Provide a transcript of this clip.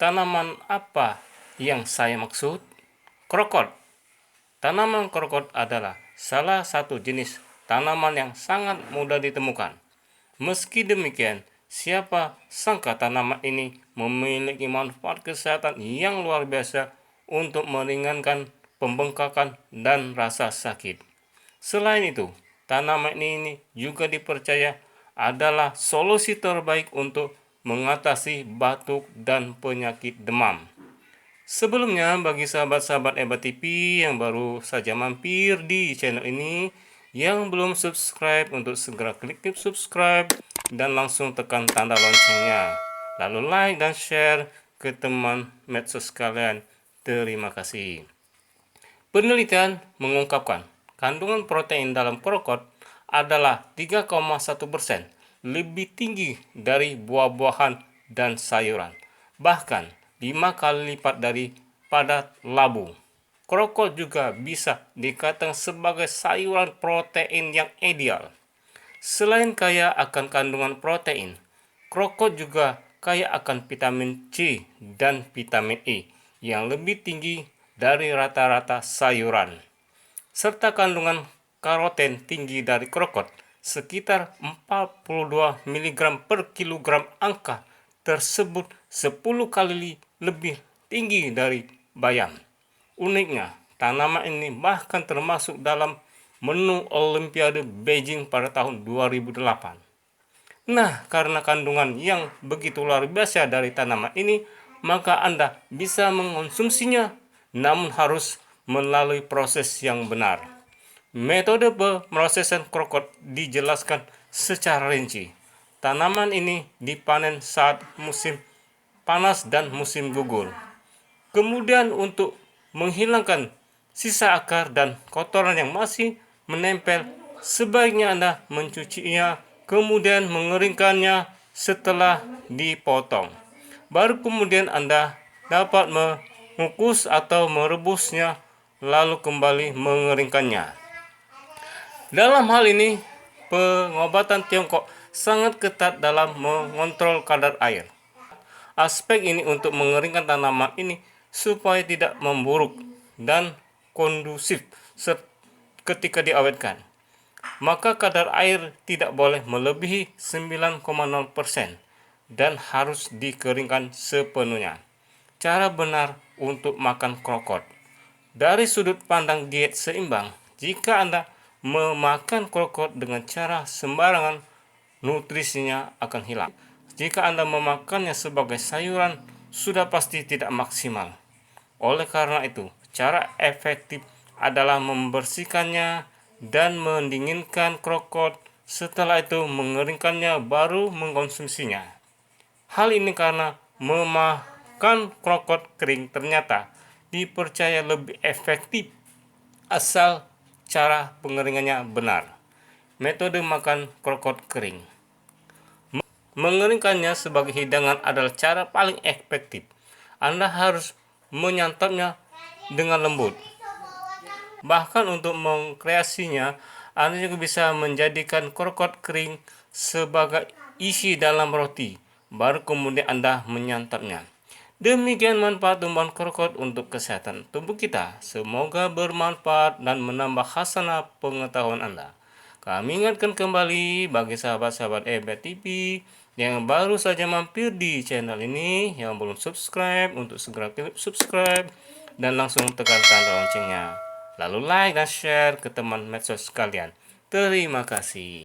tanaman apa yang saya maksud? Krokot. Tanaman krokot adalah salah satu jenis tanaman yang sangat mudah ditemukan. Meski demikian, siapa sangka tanaman ini memiliki manfaat kesehatan yang luar biasa untuk meringankan pembengkakan dan rasa sakit. Selain itu, tanaman ini juga dipercaya adalah solusi terbaik untuk mengatasi batuk dan penyakit demam. Sebelumnya, bagi sahabat-sahabat EBA TV yang baru saja mampir di channel ini, yang belum subscribe untuk segera klik subscribe dan langsung tekan tanda loncengnya. Lalu like dan share ke teman medsos kalian. Terima kasih. Penelitian mengungkapkan kandungan protein dalam krokot adalah 3,1% lebih tinggi dari buah-buahan dan sayuran, bahkan 5 kali lipat daripada labu. Krokot juga bisa dikatakan sebagai sayuran protein yang ideal. Selain kaya akan kandungan protein, krokot juga kaya akan vitamin C dan vitamin E yang lebih tinggi dari rata-rata sayuran, serta kandungan karoten tinggi dari krokot sekitar 42 mg per kilogram. Angka tersebut 10 kali lebih tinggi dari bayam. Uniknya, tanaman ini bahkan termasuk dalam menu Olimpiade Beijing pada tahun 2008. Nah, karena kandungan yang begitu luar biasa dari tanaman ini, maka Anda bisa mengonsumsinya, namun harus melalui proses yang benar. Metode pemrosesan krokot dijelaskan secara rinci. Tanaman ini dipanen saat musim panas dan musim gugur. Kemudian untuk menghilangkan sisa akar dan kotoran yang masih menempel, sebaiknya Anda mencucinya, kemudian mengeringkannya setelah dipotong. Baru kemudian Anda dapat mengukus atau merebusnya, lalu kembali mengeringkannya. Dalam hal ini, pengobatan Tiongkok sangat ketat dalam mengontrol kadar air. Aspek ini untuk mengeringkan tanaman ini supaya tidak memburuk dan kondusif ketika diawetkan. Maka kadar air tidak boleh melebihi 9,0% dan harus dikeringkan sepenuhnya. Cara benar untuk makan krokot. Dari sudut pandang diet seimbang, jika Anda memakan krokot dengan cara sembarangan, nutrisinya akan hilang. Jika Anda memakannya sebagai sayuran, sudah pasti tidak maksimal. Oleh karena itu, cara efektif adalah membersihkannya dan mendinginkan krokot. Setelah itu mengeringkannya, baru mengkonsumsinya. Hal ini karena memakan krokot kering ternyata dipercaya lebih efektif asal cara pengeringannya benar. Metode makan krokot kering. Mengeringkannya sebagai hidangan adalah cara paling efektif. Anda harus menyantapnya dengan lembut. Bahkan untuk mengkreasinya, Anda juga bisa menjadikan krokot kering sebagai isi dalam roti. Baru kemudian Anda menyantapnya. Demikian manfaat tumbuhan krokot untuk kesehatan tubuh kita. Semoga bermanfaat dan menambah khasanah pengetahuan Anda. Kami ingatkan kembali bagi sahabat-sahabat EBA TV yang baru saja mampir di channel ini, yang belum subscribe untuk segera klik subscribe dan langsung tekan tanda loncengnya. Lalu like dan share ke teman medsos kalian. Terima kasih.